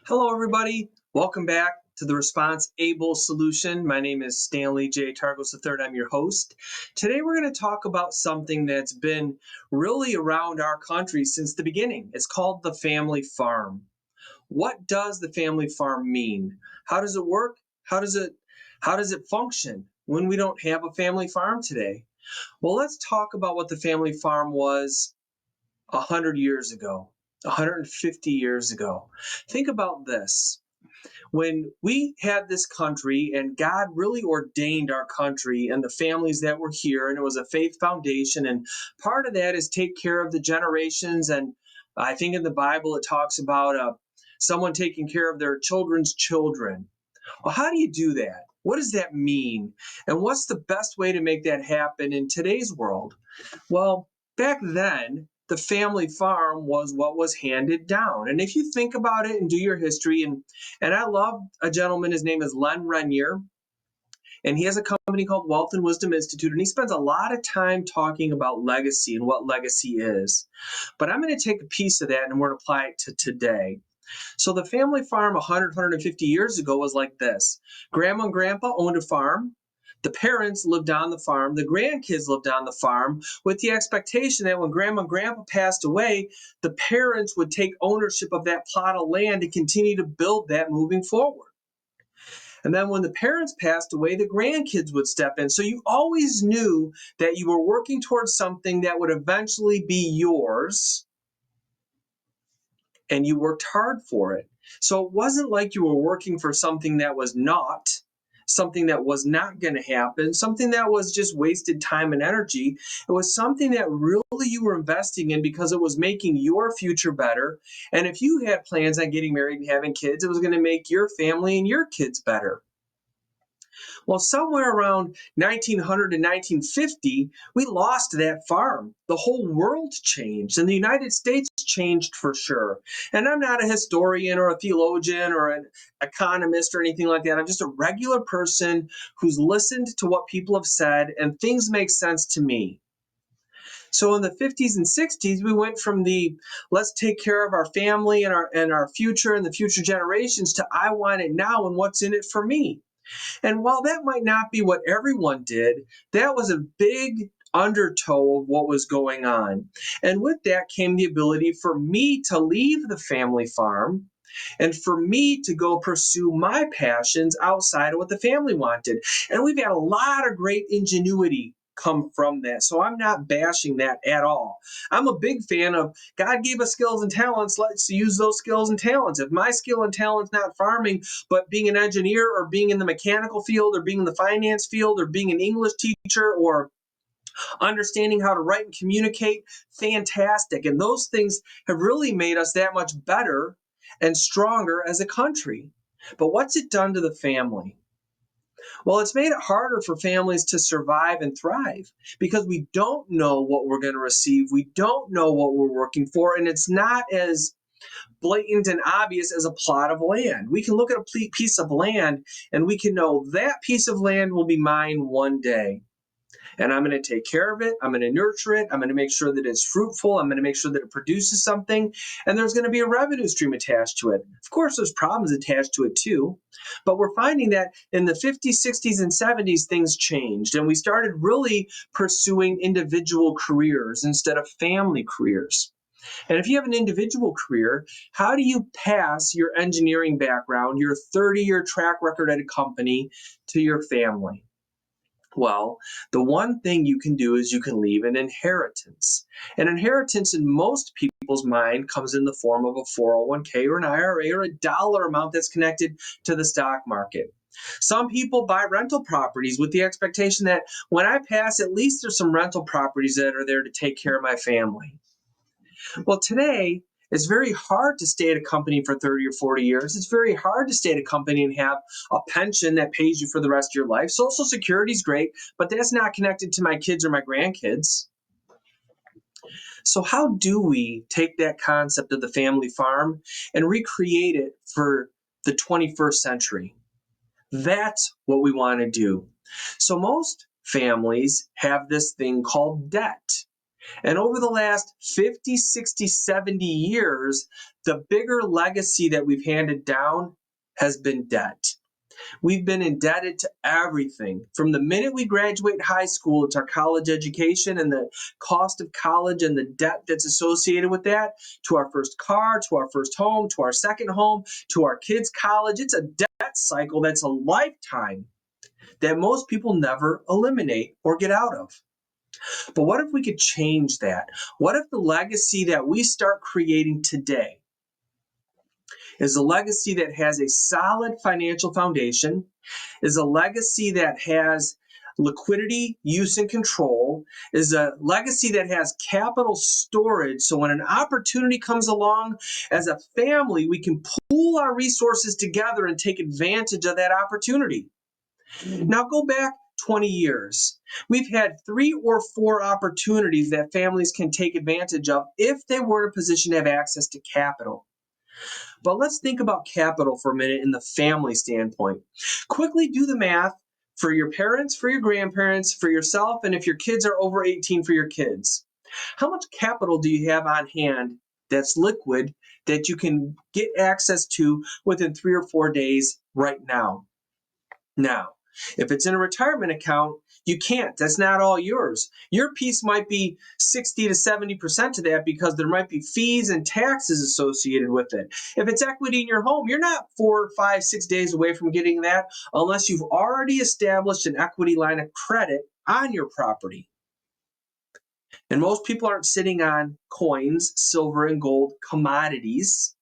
Hello, everybody. Welcome back to the Response Able Solution. My name is Stanley J. Targos III. I'm your host. Today, we're going to talk about something that's been really around our country since the beginning. It's called the family farm. What does the family farm mean? How does it work? How does it function when we don't have a family farm today? Well, let's talk about what the family farm was 100 years ago, 150 years ago. Think about this. When we had this country and God really ordained our country and the families that were here, and it was a faith foundation, and part of that is take care of the generations. And I think in the Bible it talks about someone taking care of their children's children. Well, how do you do that? What does that mean? And what's the best way to make that happen in today's world? Well, back then, the family farm was what was handed down. And if you think about it and do your history, and I love a gentleman, his name is Len Renier, and he has a company called Wealth and Wisdom Institute, and he spends a lot of time talking about legacy and what legacy is. But I'm going to take a piece of that and we're going to apply it to today. So the family farm 150 years ago was like this. Grandma and grandpa owned a farm. The parents lived on the farm. The grandkids lived on the farm with the expectation that when grandma and grandpa passed away, the parents would take ownership of that plot of land and continue to build that moving forward. And then when the parents passed away, the grandkids would step in. So you always knew that you were working towards something that would eventually be yours, and you worked hard for it. So it wasn't like you were working for something that was not, something that was not going to happen, something that was just wasted time and energy. It was something that really you were investing in because it was making your future better. And if you had plans on getting married and having kids, it was going to make your family and your kids better. Well, somewhere around 1900 and 1950, we lost that farm. The whole world changed, and the United States changed for sure. And I'm not a historian or a theologian or an economist or anything like that. I'm just a regular person who's listened to what people have said, and things make sense to me. So in the 50s and 60s, we went from the let's take care of our family and our future and the future generations to I want it now and what's in it for me. And while that might not be what everyone did, that was a big undertow of what was going on. And with that came the ability for me to leave the family farm and for me to go pursue my passions outside of what the family wanted. And we've had a lot of great ingenuity come from that. So I'm not bashing that at all. I'm a big fan of God gave us skills and talents. Let's use those skills and talents. If my skill and talent's not farming, but being an engineer or being in the mechanical field or being in the finance field or being an English teacher or understanding how to write and communicate, fantastic. And those things have really made us that much better and stronger as a country. But what's it done to the family? Well, it's made it harder for families to survive and thrive because we don't know what we're going to receive. We don't know what we're working for, and it's not as blatant and obvious as a plot of land. We can look at a piece of land and we can know that piece of land will be mine one day. And I'm going to take care of it. I'm going to nurture it. I'm going to make sure that it's fruitful. I'm going to make sure that it produces something. And there's going to be a revenue stream attached to it. Of course, there's problems attached to it too. But we're finding that in the 50s, 60s, and 70s, things changed. And we started really pursuing individual careers instead of family careers. And if you have an individual career, how do you pass your engineering background, your 30-year track record at a company to your family? Well, the one thing you can do is you can leave an inheritance. An inheritance in most people's mind comes in the form of a 401k or an IRA or a dollar amount that's connected to the stock market. Some people buy rental properties with the expectation that when I pass, at least there's some rental properties that are there to take care of my family. Well, today, it's very hard to stay at a company for 30 or 40 years. It's very hard to stay at a company and have a pension that pays you for the rest of your life. Social Security is great, but that's not connected to my kids or my grandkids. So how do we take that concept of the family farm and recreate it for the 21st century? That's what we want to do. So most families have this thing called debt. And over the last 50, 60, 70 years, the bigger legacy that we've handed down has been debt. We've been indebted to everything from the minute we graduate high school. It's our college education and the cost of college and the debt that's associated with that, to our first car, to our first home, to our second home, to our kids' college. It's a debt cycle that's a lifetime that most people never eliminate or get out of. But what if we could change that? What if the legacy that we start creating today is a legacy that has a solid financial foundation, is a legacy that has liquidity, use, and control, is a legacy that has capital storage. So when an opportunity comes along, as a family, we can pool our resources together and take advantage of that opportunity. Now go back 20 years. We've had 3 or 4 opportunities that families can take advantage of if they were in a position to have access to capital. But let's think about capital for a minute in the family standpoint. Quickly do the math for your parents, for your grandparents, for yourself, and if your kids are over 18, for your kids. How much capital do you have on hand that's liquid that you can get access to within 3 or 4 days right now? Now, if it's in a retirement account, you can't. That's not all yours. Your piece might be 60 to 70% of that because there might be fees and taxes associated with it. If it's equity in your home, you're not 4, 5, 6 days away from getting that unless you've already established an equity line of credit on your property. And most people aren't sitting on coins, silver, and gold commodities.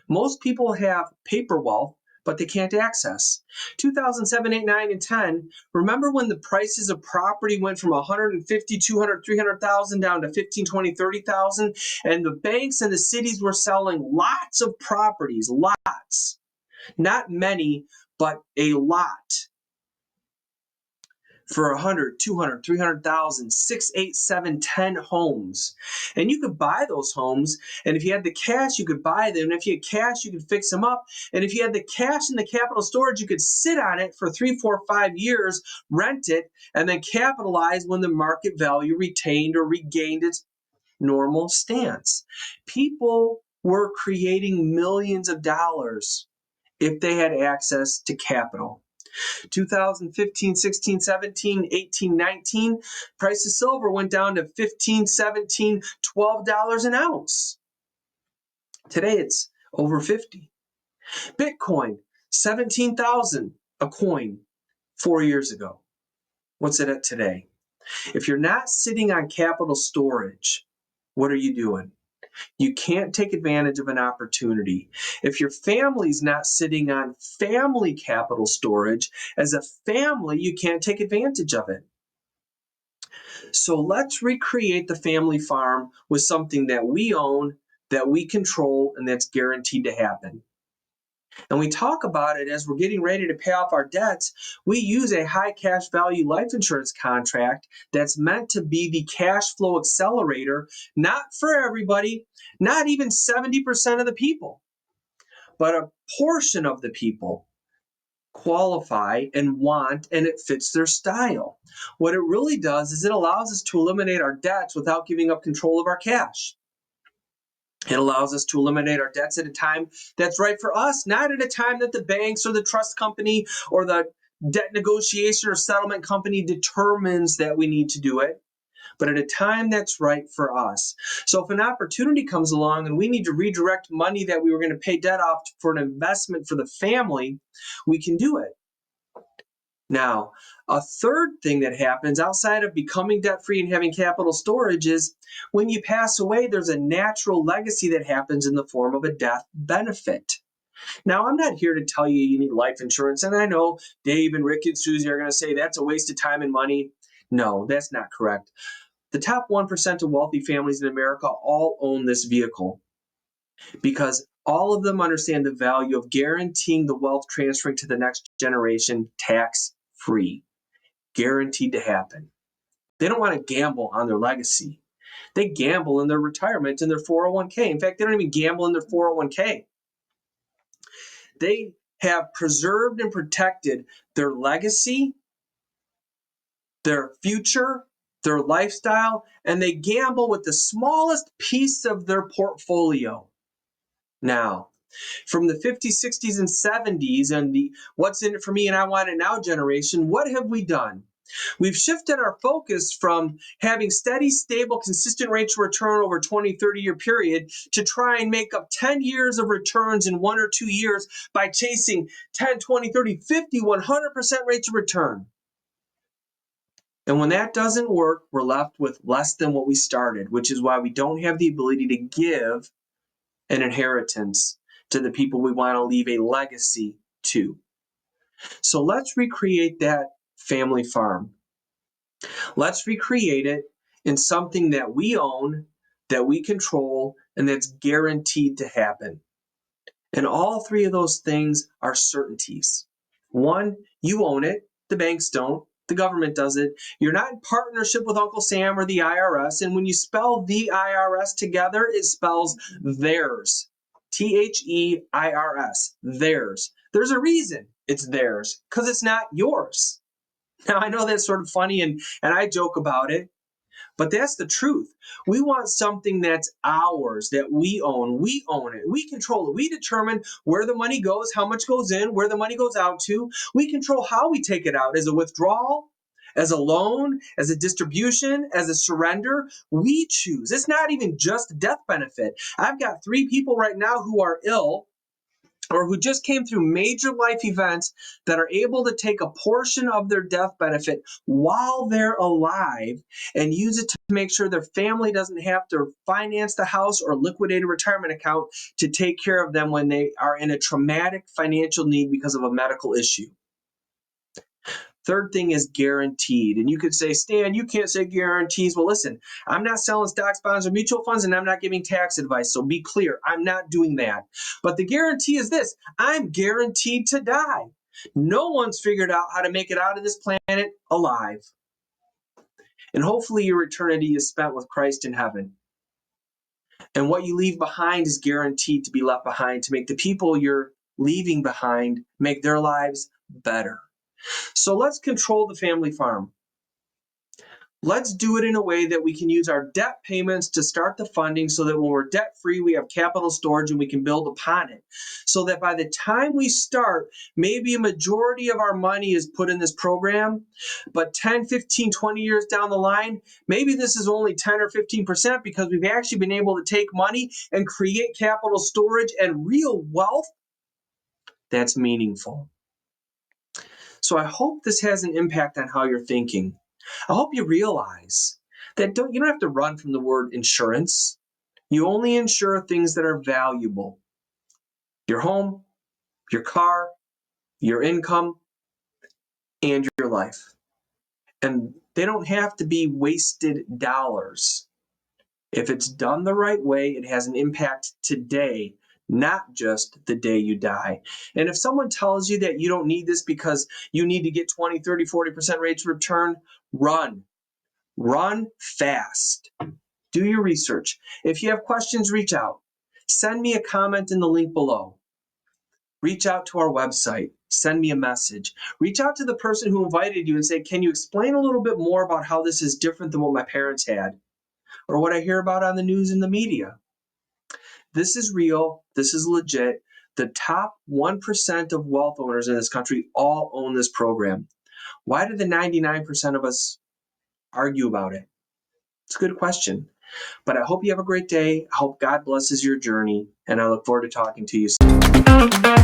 Most people have paper wealth, but they can't access. 2007, 8, 9, and 10, remember when the prices of property went from 150, 200, 300,000 down to 15, 20, 30,000, and the banks and the cities were selling lots of properties, lots. Not many, but a lot. For 100, 200, 300,000, 6, 8, 7, 10 homes. And you could buy those homes. And if you had the cash, you could buy them. And if you had cash, you could fix them up. And if you had the cash and the capital storage, you could sit on it for 3, 4, 5 years, rent it, and then capitalize when the market value retained or regained its normal stance. People were creating millions of dollars if they had access to capital. 2015, 16, 17, 18, 19, price of silver went down to 15, 17, $12 an ounce. Today it's over 50. Bitcoin, 17,000 a coin 4 years ago. What's it at today? If you're not sitting on capital storage, what are you doing? You can't take advantage of an opportunity. If your family's not sitting on family capital storage, as a family, you can't take advantage of it. So let's recreate the family farm with something that we own, that we control, and that's guaranteed to happen. And we talk about it as we're getting ready to pay off our debts. We use a high cash value life insurance contract that's meant to be the cash flow accelerator, not for everybody, not even 70% of the people, but a portion of the people qualify and want, and it fits their style. What it really does is it allows us to eliminate our debts without giving up control of our cash. It allows us to eliminate our debts at a time that's right for us, not at a time that the banks or the trust company or the debt negotiation or settlement company determines that we need to do it, but at a time that's right for us. So if an opportunity comes along and we need to redirect money that we were going to pay debt off for an investment for the family, we can do it. Now, a third thing that happens outside of becoming debt-free and having capital storage is when you pass away, there's a natural legacy that happens in the form of a death benefit. Now, I'm not here to tell you you need life insurance, and I know Dave and Rick and Susie are going to say that's a waste of time and money. No, that's not correct. The top 1% of wealthy families in America all own this vehicle because all of them understand the value of guaranteeing the wealth transferring to the next generation tax-free. Guaranteed to happen. They don't want to gamble on their legacy. They gamble in their retirement in their 401k. In fact, they don't even gamble in their 401k. They have preserved and protected their legacy, their future, their lifestyle, and they gamble with the smallest piece of their portfolio. Now, from the 50s, 60s, and 70s, and the what's in it for me and I want it now generation, what have we done? We've shifted our focus from having steady, stable, consistent rates of return over a 20, 30-year period to try and make up 10 years of returns in 1 or 2 years by chasing 10, 20, 30, 50, 100% rates of return. And when that doesn't work, we're left with less than what we started, which is why we don't have the ability to give an inheritance to the people we want to leave a legacy to. So let's recreate that family farm. Let's recreate it in something that we own, that we control, and that's guaranteed to happen. And all three of those things are certainties. One, you own it, the banks don't. The government does it. You're not in partnership with Uncle Sam or the IRS. And when you spell the IRS together, it spells theirs. THEIRS, theirs. There's a reason it's theirs, because it's not yours. Now, I know that's sort of funny, and I joke about it, but that's the truth. We want something that's ours, that we own. We own it. We control it. We determine where the money goes, how much goes in, where the money goes out to. We control how we take it out, as a withdrawal, as a loan, as a distribution, as a surrender. We choose. It's not even just a death benefit. I've got 3 people right now who are ill or who just came through major life events that are able to take a portion of their death benefit while they're alive and use it to make sure their family doesn't have to finance the house or liquidate a retirement account to take care of them when they are in a traumatic financial need because of a medical issue. Third thing is guaranteed. And you could say, Stan, you can't say guarantees. Well, listen, I'm not selling stocks, bonds, or mutual funds, and I'm not giving tax advice. So be clear, I'm not doing that. But the guarantee is this: I'm guaranteed to die. No one's figured out how to make it out of this planet alive. And hopefully your eternity is spent with Christ in heaven. And what you leave behind is guaranteed to be left behind to make the people you're leaving behind make their lives better. So let's control the family farm. Let's do it in a way that we can use our debt payments to start the funding so that when we're debt free, we have capital storage and we can build upon it. So that by the time we start, maybe a majority of our money is put in this program, but 10, 15, 20 years down the line, maybe this is only 10 or 15% because we've actually been able to take money and create capital storage and real wealth that's meaningful. So I hope this has an impact on how you're thinking. I hope you realize that you don't have to run from the word insurance. You only insure things that are valuable. Your home, your car, your income, and your life. And they don't have to be wasted dollars. If it's done the right way, it has an impact today, not just the day you die. And if someone tells you that you don't need this because you need to get 20, 30, 40% rates of return, run. Run fast. Do your research. If you have questions, reach out. Send me a comment in the link below. Reach out to our website. Send me a message. Reach out to the person who invited you and say, can you explain a little bit more about how this is different than what my parents had? Or what I hear about on the news and the media. This is real. This is legit. The top 1% of wealth owners in this country all own this program. Why do the 99% of us argue about it? It's a good question. But I hope you have a great day. I hope God blesses your journey. And I look forward to talking to you soon.